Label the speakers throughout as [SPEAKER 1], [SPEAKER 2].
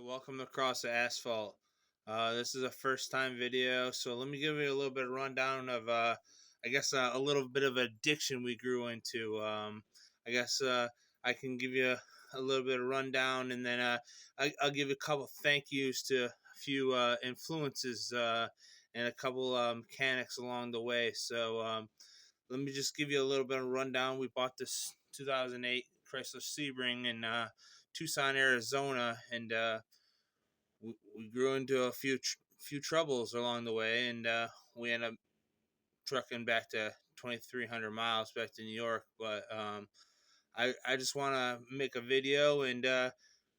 [SPEAKER 1] Welcome to Across the Asphalt. This is a first time video, so let me give you a little bit of rundown of, a little bit of addiction we grew into. I can give you a little bit of rundown, and then I'll give you a couple thank yous to a few influences and a couple mechanics along the way. So let me just give you a little bit of rundown. We bought this 2008 Chrysler Sebring in Tucson, Arizona, and we grew into a few troubles along the way, and we ended up trucking back to 2,300 miles back to New York. But I just want to make a video, and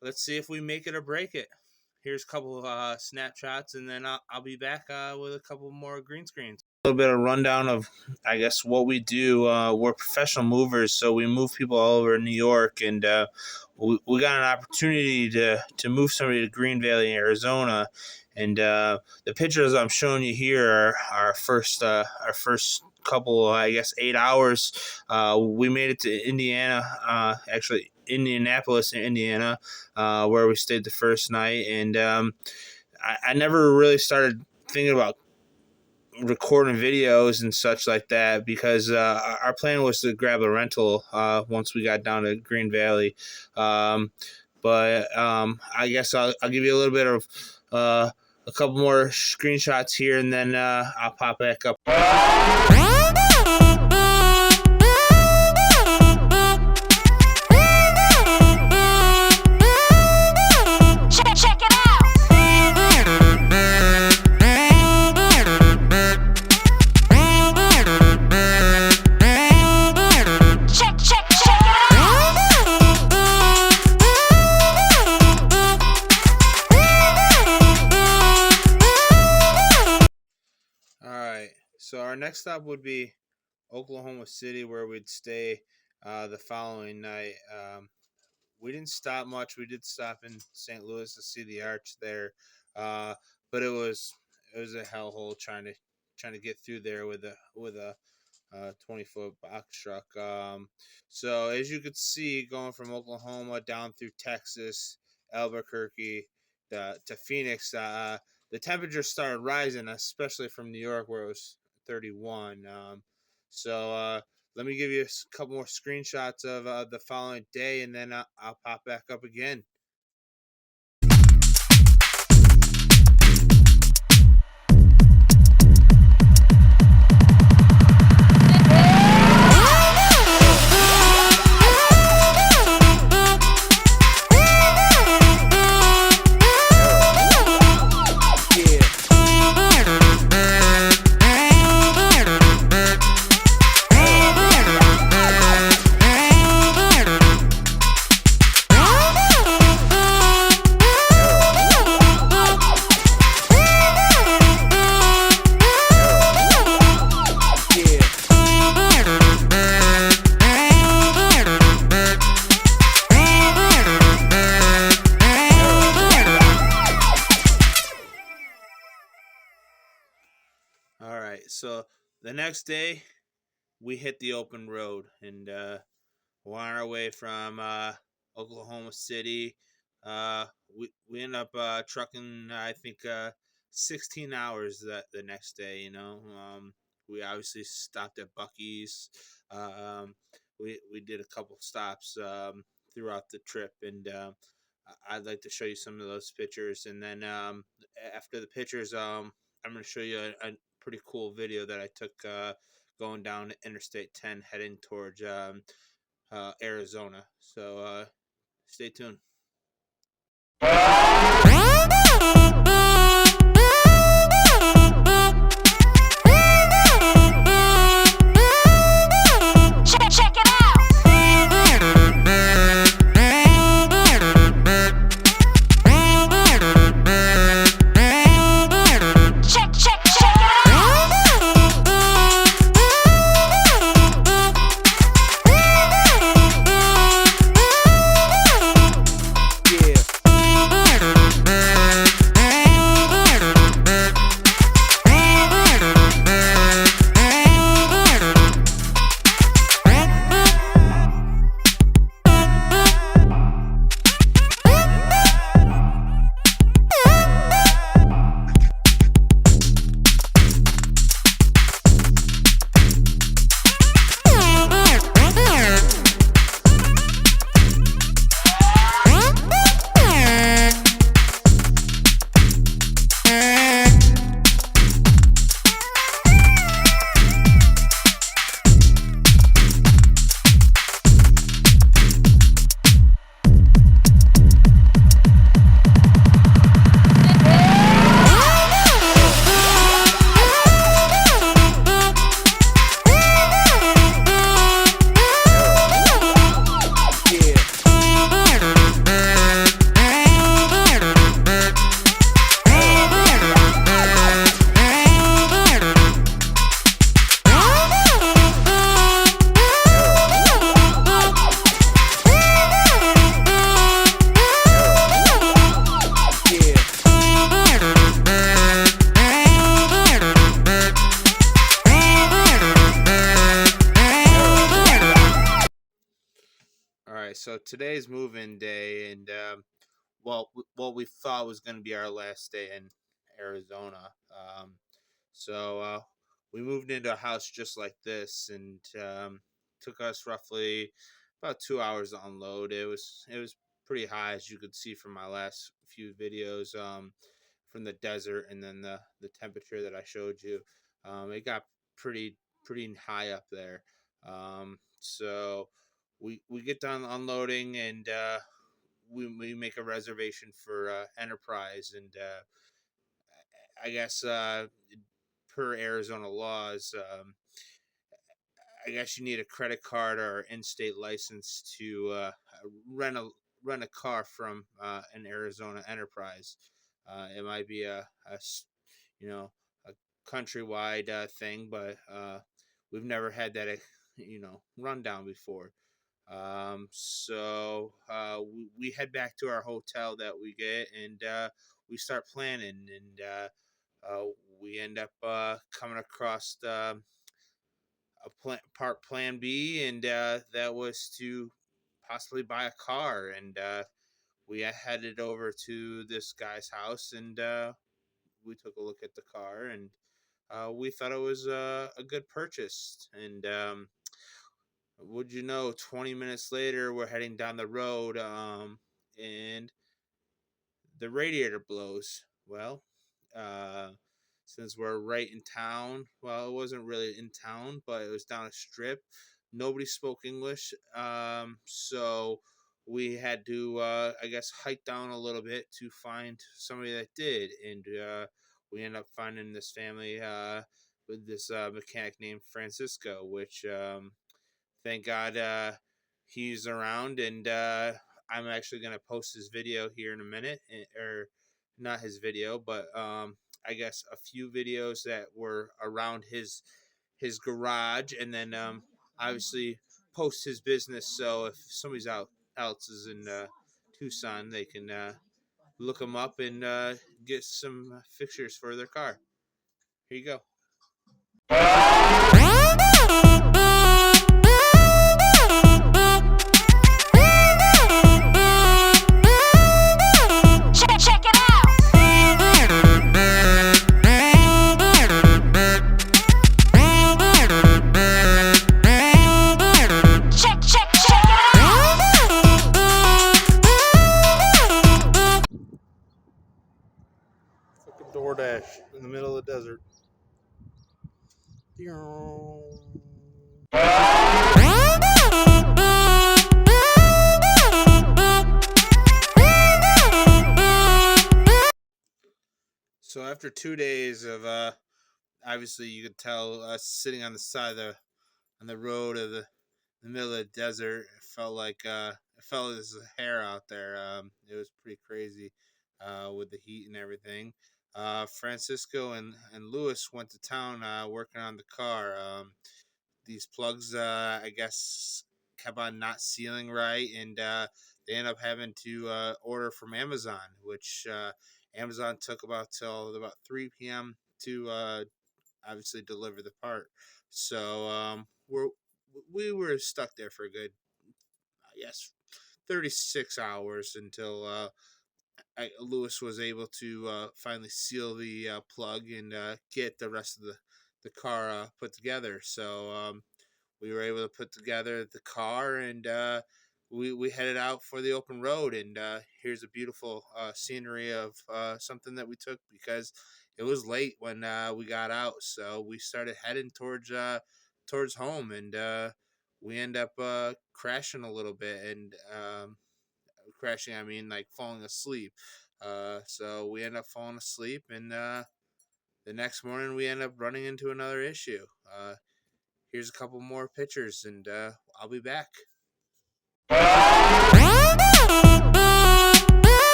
[SPEAKER 1] let's see if we make it or break it. Here's a couple snapshots, and then I'll be back with a couple more green screens. A little bit of rundown of, what we do. We're professional movers, so we move people all over New York, and we got an opportunity to move somebody to Green Valley, Arizona. And the pictures I'm showing you here are our first couple, 8 hours. We made it to Indiana, Indianapolis, Indiana, where we stayed the first night. And I never really started thinking about recording videos and such like that, because our plan was to grab a rental once we got down to Green Valley. But I guess I'll give you a little bit of a couple more screenshots here, and then I'll pop back up. So our next stop would be Oklahoma City, where we'd stay the following night. We didn't stop much. We did stop in St. Louis to see the arch there, but it was a hellhole trying to get through there with a 20-foot box truck. So as you could see, going from Oklahoma down through Texas, Albuquerque to Phoenix, the temperature started rising, especially from New York, where it was 31. So let me give you a couple more screenshots of the following day, and then I'll pop back up again. All right, so the next day we hit the open road, and we're on our way from Oklahoma City. We end up trucking, 16 hours the next day. We obviously stopped at Buc-ee's. We did a couple stops throughout the trip, and I'd like to show you some of those pictures. And then after the pictures, I'm going to show you a pretty cool video that I took going down Interstate 10 heading towards Arizona. So stay tuned. so today's move-in day, and well, what we thought was going to be our last day in Arizona. So we moved into a house just like this, and took us roughly about 2 hours to unload. It was pretty high, as you could see from my last few videos, from the desert, and then the temperature that I showed you. It got pretty high up there. So we get done unloading, and we make a reservation for Enterprise, and I guess per Arizona laws, I guess you need a credit card or in-state license to rent a rent a car from an Arizona Enterprise. It might be you know a countrywide thing, but we've never had that rundown before. We head back to our hotel that we get, and we start planning, and we end up coming across plan B, and that was to possibly buy a car, and we headed over to this guy's house, and we took a look at the car, and we thought it was a good purchase, and would you know, 20 minutes later, we're heading down the road, and the radiator blows. Well, uh, since we're right in town, well, it wasn't really in town, but it was down a strip. Nobody spoke English, so we had to, I guess, hike down a little bit to find somebody that did, and we ended up finding this family with this mechanic named Francisco, which thank God he's around, and I'm actually going to post his video here in a minute, or not his video, but I guess a few videos that were around his garage, and then obviously post his business, so if somebody's else is in Tucson, they can look him up and get some fixtures for their car. Here you go. DoorDash in the middle of the desert. So after 2 days of obviously you could tell us sitting on the side of on the road of the middle of the desert, it felt like there's a hair out there. It was pretty crazy with the heat and everything. Francisco and Lewis went to town working on the car. These plugs, I guess, kept on not sealing right, and they ended up having to order from Amazon, which Amazon took about 3 p.m. to obviously deliver the part. So we were stuck there for a good, I guess, 36 hours until Lewis was able to finally seal the plug and get the rest of the car put together. So we were able to put together the car, and we headed out for the open road. And here's a beautiful scenery of something that we took because it was late when we got out. So we started heading towards home, and we end up crashing a little bit, and crashing, I mean like falling asleep. So we end up falling asleep, and the next morning we end up running into another issue. Here's a couple more pictures, and I'll be back.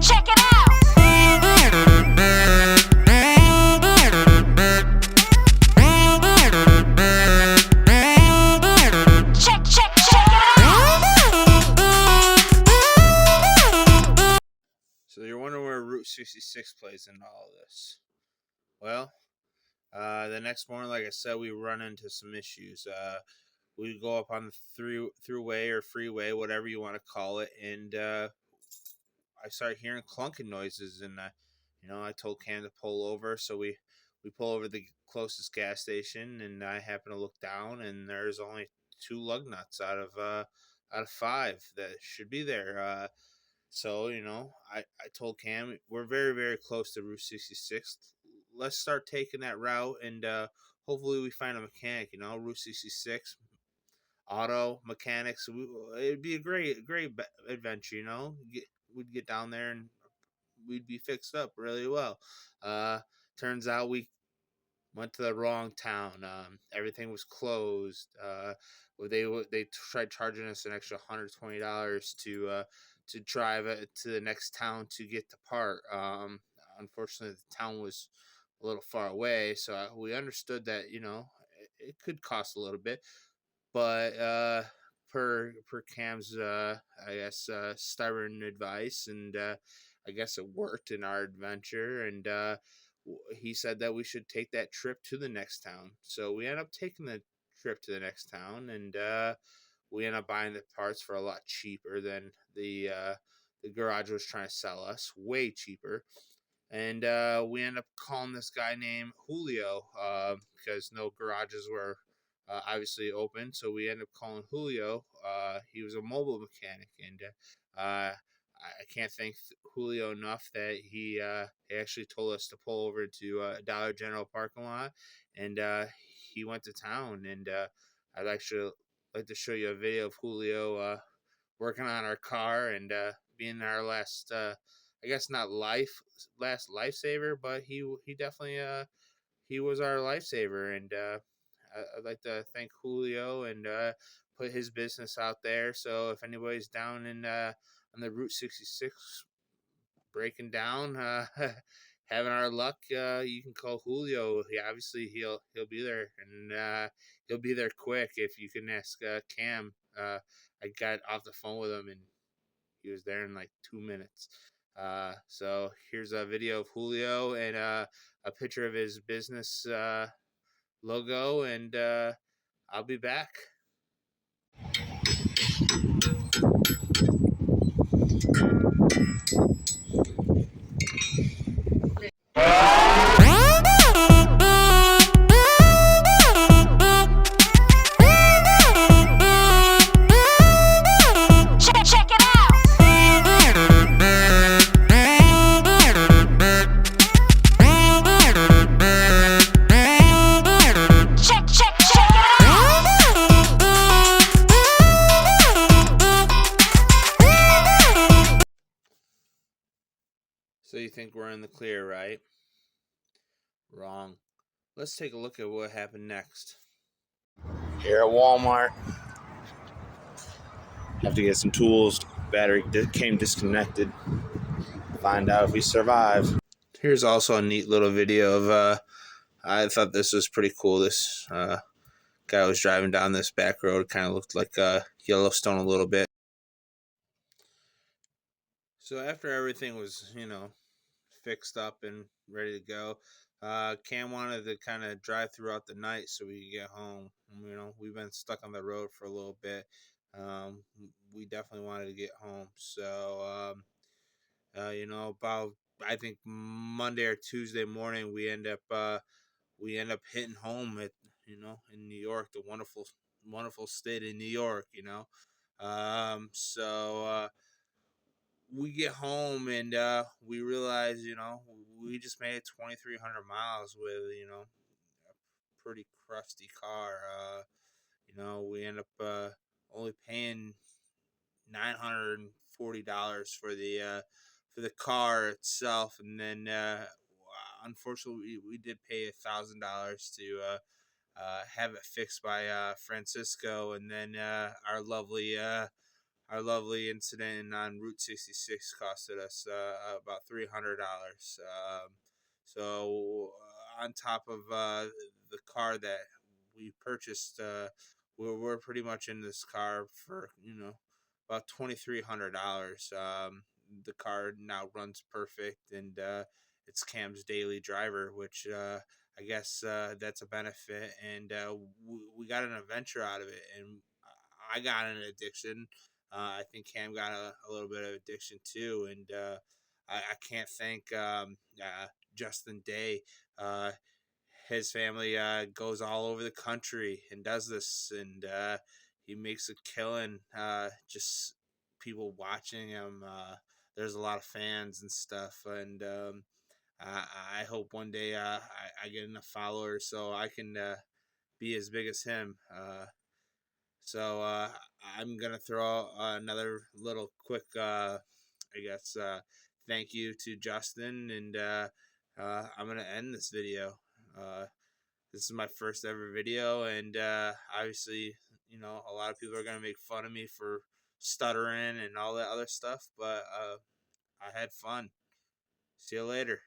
[SPEAKER 2] Check it out.
[SPEAKER 1] So you're wondering where Route 66 plays into all of this. Well, The next morning, like I said, we run into some issues. We go up on the throughway or freeway, whatever you want to call it, and I started hearing clunking noises, and I told Cam to pull over, so we pull over the closest gas station, and I happen to look down, and there's only two lug nuts out of five that should be there. So I told Cam we're very very close to Route 66. Let's start taking that route, and hopefully we find a mechanic. Route 66 auto mechanics. It'd be a great adventure. We'd get down there and we'd be fixed up really well. Uh, Turns out we went to the wrong town. Everything was closed. They tried charging us an extra $120 to drive to the next town to get the part. Unfortunately, the town was a little far away, so we understood that it could cost a little bit, but per Cam's I guess stubborn advice, and I guess it worked in our adventure, and he said that we should take that trip to the next town. So we end up taking the trip to the next town, and we end up buying the parts for a lot cheaper than the garage was trying to sell us, way cheaper. And we end up calling this guy named Julio because no garages were obviously open. So we end up calling Julio. He was a mobile mechanic, and I can't thank Julio enough that he actually told us to pull over to Dollar General parking lot, and he went to town. And I'd actually like to show you a video of Julio working on our car and being our last. I guess not last lifesaver, but he definitely he was our lifesaver, and I'd like to thank Julio and put his business out there. So if anybody's down in on the Route 66 breaking down, having our luck, you can call Julio. He'll be there, and he'll be there quick. If you can ask Cam, I got off the phone with him, and he was there in like 2 minutes. So here's a video of Julio and a picture of his business logo, and I'll be back.
[SPEAKER 2] Check it out. Check it out.
[SPEAKER 1] So you think we're in the clear, right? Wrong. Let's take a look at what happened next.
[SPEAKER 3] Here at Walmart, have to get some tools. Battery came disconnected. Find out if we survive.
[SPEAKER 1] Here's also a neat little video of I thought this was pretty cool. This guy was driving down this back road. Kind of looked like Yellowstone a little bit. So after everything was, fixed up and ready to go, Cam wanted to kind of drive throughout the night so we could get home. We've been stuck on the road for a little bit. We definitely wanted to get home. So, about I think Monday or Tuesday morning, we end up hitting home at in New York, the wonderful state of New York. So we get home, and we realize we just made 2,300 miles with a pretty crusty car. We end up only paying $940 for the car itself, and then unfortunately we did pay $1,000 to have it fixed by Francisco, and then our lovely incident on Route 66 costed us about $300. So on top of the car that we purchased, we're pretty much in this car for about $2,300. The car now runs perfect, and it's Cam's daily driver, which I guess that's a benefit, and we got an adventure out of it, and I got an addiction. I think Cam got a little bit of addiction too, and I can't thank Justin Day. His family goes all over the country and does this, and he makes a killing. Just people watching him. There's a lot of fans and stuff, and I, I hope one day I get enough followers so I can be as big as him. So I'm gonna throw another little quick, I guess, thank you to Justin, and I'm gonna end this video. This is my first ever video, and obviously, a lot of people are gonna make fun of me for stuttering and all that other stuff, but I had fun. See you later.